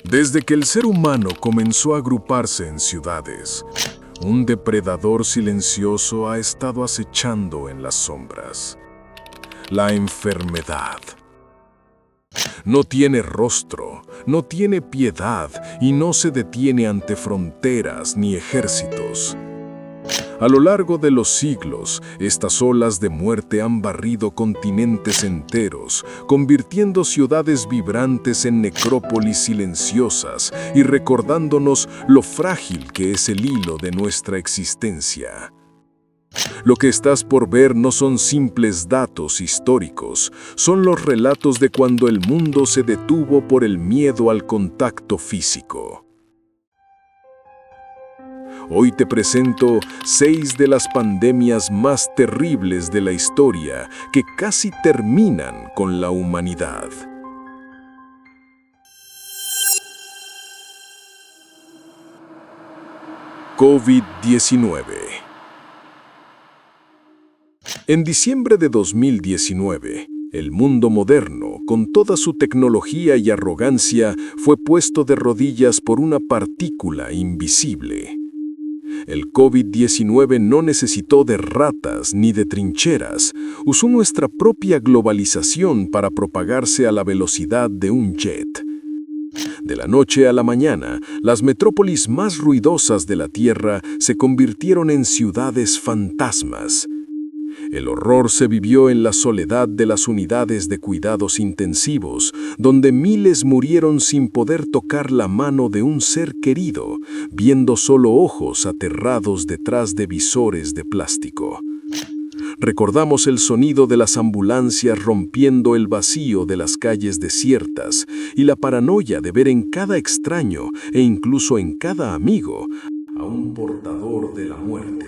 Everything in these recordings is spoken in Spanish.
Desde que el ser humano comenzó a agruparse en ciudades, un depredador silencioso ha estado acechando en las sombras. La enfermedad. No tiene rostro, no tiene piedad y no se detiene ante fronteras ni ejércitos. A lo largo de los siglos, estas olas de muerte han barrido continentes enteros, convirtiendo ciudades vibrantes en necrópolis silenciosas y recordándonos lo frágil que es el hilo de nuestra existencia. Lo que estás por ver no son simples datos históricos, son los relatos de cuando el mundo se detuvo por el miedo al contacto físico. Hoy te presento 6 de las pandemias más terribles de la historia que casi terminan con la humanidad. COVID-19. En diciembre de 2019, el mundo moderno, con toda su tecnología y arrogancia, fue puesto de rodillas por una partícula invisible. El COVID-19 no necesitó de ratas ni de trincheras, usó nuestra propia globalización para propagarse a la velocidad de un jet. De la noche a la mañana, las metrópolis más ruidosas de la Tierra se convirtieron en ciudades fantasmas. El horror se vivió en la soledad de las unidades de cuidados intensivos, donde miles murieron sin poder tocar la mano de un ser querido, viendo solo ojos aterrados detrás de visores de plástico. Recordamos el sonido de las ambulancias rompiendo el vacío de las calles desiertas y la paranoia de ver en cada extraño e incluso en cada amigo a un portador de la muerte.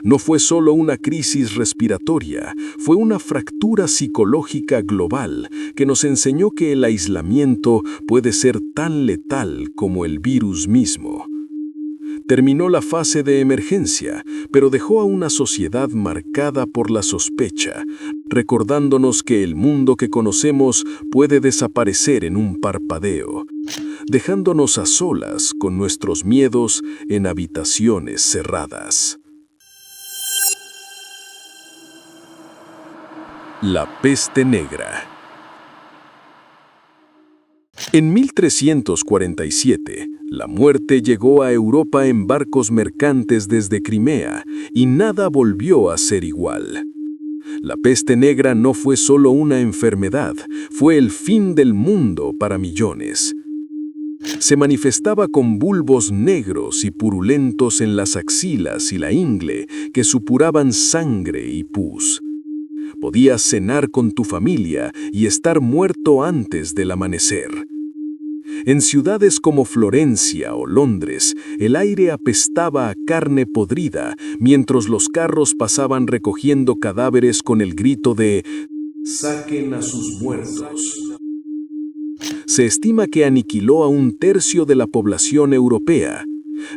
No fue solo una crisis respiratoria, fue una fractura psicológica global que nos enseñó que el aislamiento puede ser tan letal como el virus mismo. Terminó la fase de emergencia, pero dejó a una sociedad marcada por la sospecha, recordándonos que el mundo que conocemos puede desaparecer en un parpadeo, dejándonos a solas con nuestros miedos en habitaciones cerradas. La peste negra. En 1347, la muerte llegó a Europa en barcos mercantes desde Crimea y nada volvió a ser igual. La peste negra no fue solo una enfermedad, fue el fin del mundo para millones. Se manifestaba con bulbos negros y purulentos en las axilas y la ingle que supuraban sangre y pus. Podías cenar con tu familia y estar muerto antes del amanecer. En ciudades como Florencia o Londres, el aire apestaba a carne podrida, mientras los carros pasaban recogiendo cadáveres con el grito de «¡Saquen a sus muertos!». Se estima que aniquiló a 1/3 de la población europea.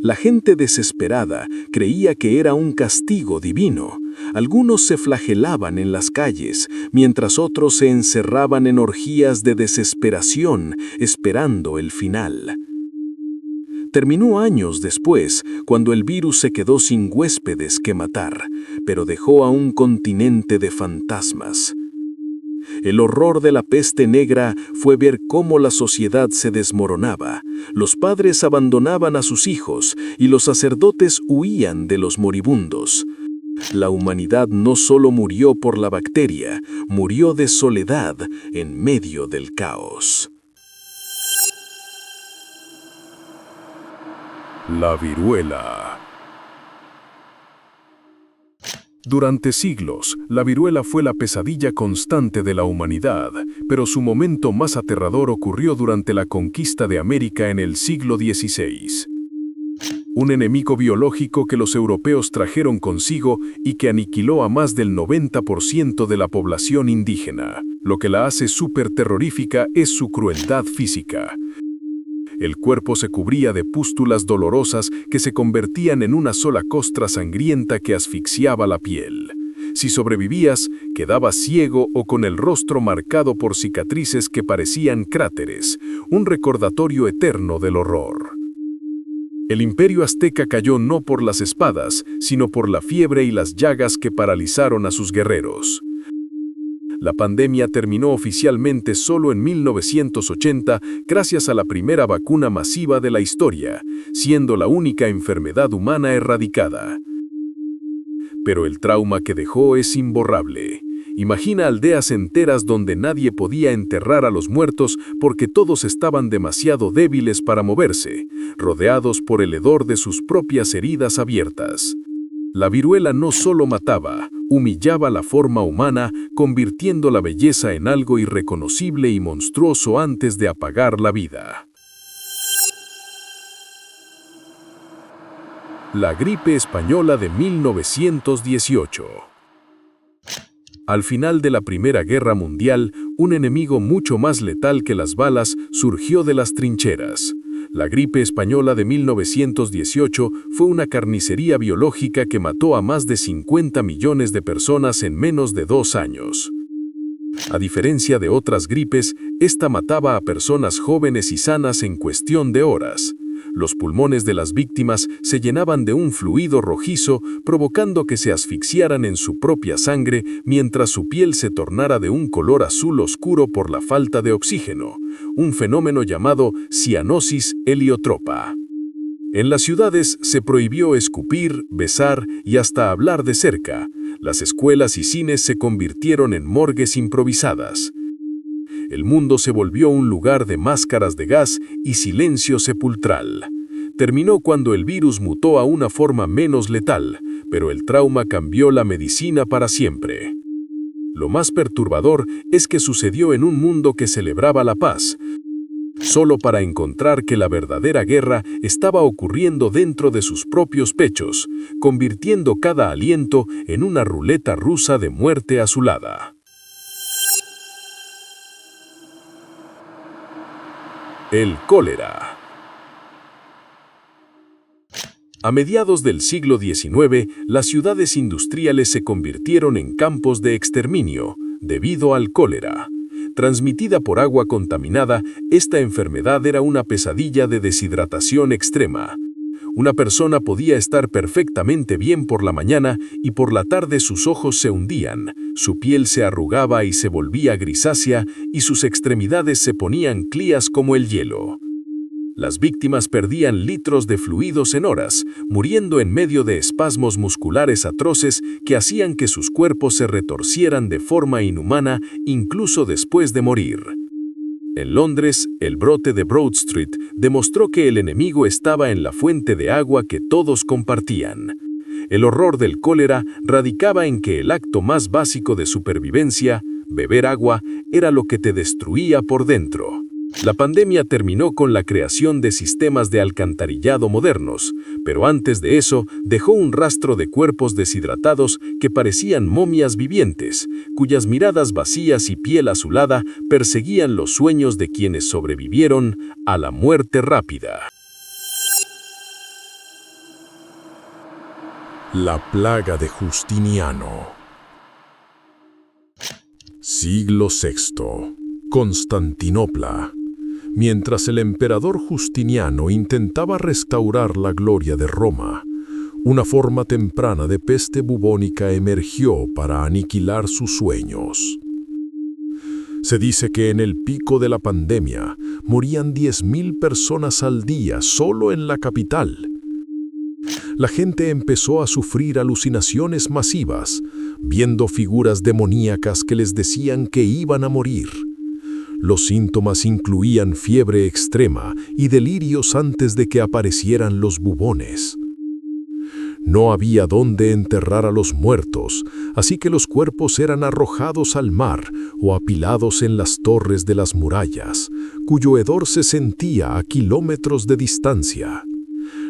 La gente desesperada creía que era un castigo divino. Algunos se flagelaban en las calles, mientras otros se encerraban en orgías de desesperación, esperando el final. Terminó años después, cuando el virus se quedó sin huéspedes que matar, pero dejó a un continente de fantasmas. El horror de la peste negra fue ver cómo la sociedad se desmoronaba. Los padres abandonaban a sus hijos y los sacerdotes huían de los moribundos. La humanidad no solo murió por la bacteria, murió de soledad en medio del caos. La viruela. Durante siglos, la viruela fue la pesadilla constante de la humanidad, pero su momento más aterrador ocurrió durante la conquista de América en el siglo XVI. Un enemigo biológico que los europeos trajeron consigo y que aniquiló a más del 90% de la población indígena. Lo que la hace súper terrorífica es su crueldad física. El cuerpo se cubría de pústulas dolorosas que se convertían en una sola costra sangrienta que asfixiaba la piel. Si sobrevivías, quedabas ciego o con el rostro marcado por cicatrices que parecían cráteres, un recordatorio eterno del horror. El imperio azteca cayó no por las espadas, sino por la fiebre y las llagas que paralizaron a sus guerreros. La pandemia terminó oficialmente solo en 1980 gracias a la primera vacuna masiva de la historia, siendo la única enfermedad humana erradicada. Pero el trauma que dejó es imborrable. Imagina aldeas enteras donde nadie podía enterrar a los muertos porque todos estaban demasiado débiles para moverse, rodeados por el hedor de sus propias heridas abiertas. La viruela no solo mataba, humillaba la forma humana, convirtiendo la belleza en algo irreconocible y monstruoso antes de apagar la vida. La gripe española de 1918. Al final de la Primera Guerra Mundial, un enemigo mucho más letal que las balas surgió de las trincheras. La gripe española de 1918 fue una carnicería biológica que mató a más de 50 millones de personas en menos de 2 años. A diferencia de otras gripes, esta mataba a personas jóvenes y sanas en cuestión de horas. Los pulmones de las víctimas se llenaban de un fluido rojizo, provocando que se asfixiaran en su propia sangre mientras su piel se tornara de un color azul oscuro por la falta de oxígeno, un fenómeno llamado cianosis heliotropa. En las ciudades se prohibió escupir, besar y hasta hablar de cerca. Las escuelas y cines se convirtieron en morgues improvisadas. El mundo se volvió un lugar de máscaras de gas y silencio sepulcral. Terminó cuando el virus mutó a una forma menos letal, pero el trauma cambió la medicina para siempre. Lo más perturbador es que sucedió en un mundo que celebraba la paz, solo para encontrar que la verdadera guerra estaba ocurriendo dentro de sus propios pechos, convirtiendo cada aliento en una ruleta rusa de muerte azulada. El cólera. A mediados del siglo XIX, las ciudades industriales se convirtieron en campos de exterminio debido al cólera. Transmitida por agua contaminada, esta enfermedad era una pesadilla de deshidratación extrema. Una persona podía estar perfectamente bien por la mañana y por la tarde sus ojos se hundían, su piel se arrugaba y se volvía grisácea y sus extremidades se ponían crías como el hielo. Las víctimas perdían litros de fluidos en horas, muriendo en medio de espasmos musculares atroces que hacían que sus cuerpos se retorcieran de forma inhumana incluso después de morir. En Londres, el brote de Broad Street demostró que el enemigo estaba en la fuente de agua que todos compartían. El horror del cólera radicaba en que el acto más básico de supervivencia, beber agua, era lo que te destruía por dentro. La pandemia terminó con la creación de sistemas de alcantarillado modernos, pero antes de eso dejó un rastro de cuerpos deshidratados que parecían momias vivientes, cuyas miradas vacías y piel azulada perseguían los sueños de quienes sobrevivieron a la muerte rápida. La plaga de Justiniano. Siglo VI. Constantinopla. Mientras el emperador Justiniano intentaba restaurar la gloria de Roma, una forma temprana de peste bubónica emergió para aniquilar sus sueños. Se dice que en el pico de la pandemia morían 10.000 personas al día solo en la capital. La gente empezó a sufrir alucinaciones masivas, viendo figuras demoníacas que les decían que iban a morir. Los síntomas incluían fiebre extrema y delirios antes de que aparecieran los bubones. No había dónde enterrar a los muertos, así que los cuerpos eran arrojados al mar o apilados en las torres de las murallas, cuyo hedor se sentía a kilómetros de distancia.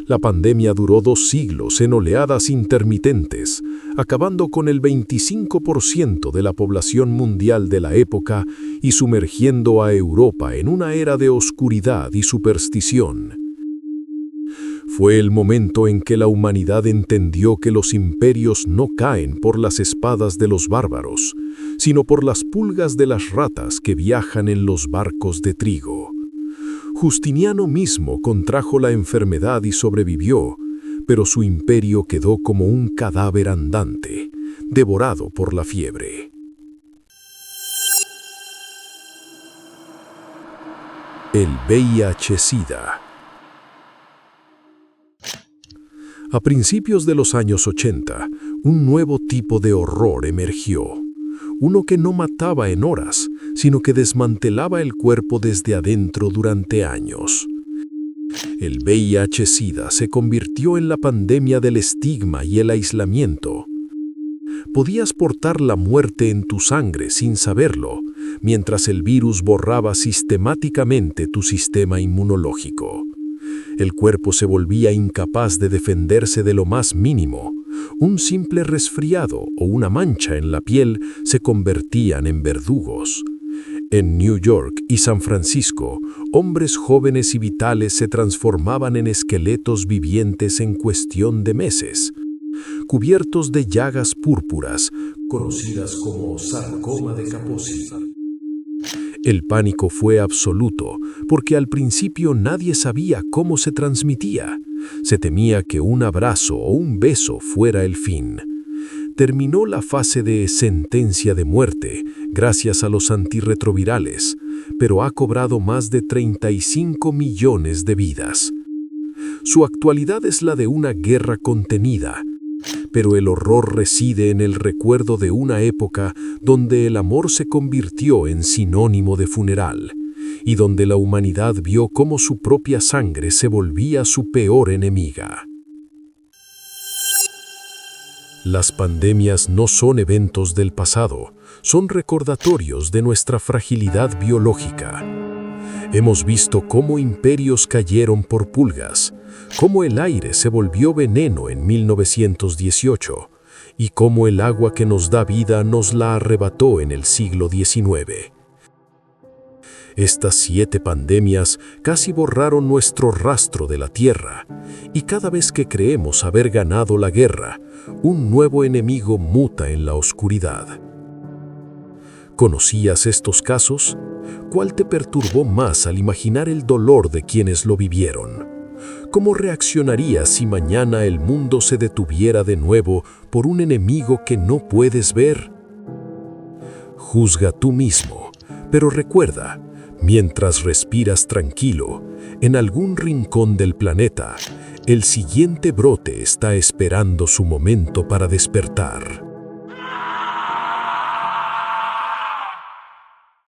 La pandemia duró 2 siglos en oleadas intermitentes, acabando con el 25% de la población mundial de la época y sumergiendo a Europa en una era de oscuridad y superstición. Fue el momento en que la humanidad entendió que los imperios no caen por las espadas de los bárbaros, sino por las pulgas de las ratas que viajan en los barcos de trigo. Justiniano mismo contrajo la enfermedad y sobrevivió, pero su imperio quedó como un cadáver andante, devorado por la fiebre. El VIH-Sida. A principios de los años 80, un nuevo tipo de horror emergió. Uno que no mataba en horas, sino que desmantelaba el cuerpo desde adentro durante años. El VIH-Sida se convirtió en la pandemia del estigma y el aislamiento. Podías portar la muerte en tu sangre sin saberlo, mientras el virus borraba sistemáticamente tu sistema inmunológico. El cuerpo se volvía incapaz de defenderse de lo más mínimo. Un simple resfriado o una mancha en la piel se convertían en verdugos. En New York y San Francisco, hombres jóvenes y vitales se transformaban en esqueletos vivientes en cuestión de meses, cubiertos de llagas púrpuras, conocidas como sarcoma de Kaposi. El pánico fue absoluto, porque al principio nadie sabía cómo se transmitía. Se temía que un abrazo o un beso fuera el fin. Terminó la fase de sentencia de muerte gracias a los antirretrovirales, pero ha cobrado más de 35 millones de vidas. Su actualidad es la de una guerra contenida, pero el horror reside en el recuerdo de una época donde el amor se convirtió en sinónimo de funeral, y donde la humanidad vio cómo su propia sangre se volvía su peor enemiga. Las pandemias no son eventos del pasado, son recordatorios de nuestra fragilidad biológica. Hemos visto cómo imperios cayeron por pulgas, cómo el aire se volvió veneno en 1918 y cómo el agua que nos da vida nos la arrebató en el siglo XIX. Estas 7 pandemias casi borraron nuestro rastro de la Tierra, y cada vez que creemos haber ganado la guerra, un nuevo enemigo muta en la oscuridad. ¿Conocías estos casos? ¿Cuál te perturbó más al imaginar el dolor de quienes lo vivieron? ¿Cómo reaccionarías si mañana el mundo se detuviera de nuevo por un enemigo que no puedes ver? Juzga tú mismo, pero recuerda, mientras respiras tranquilo, en algún rincón del planeta, el siguiente brote está esperando su momento para despertar.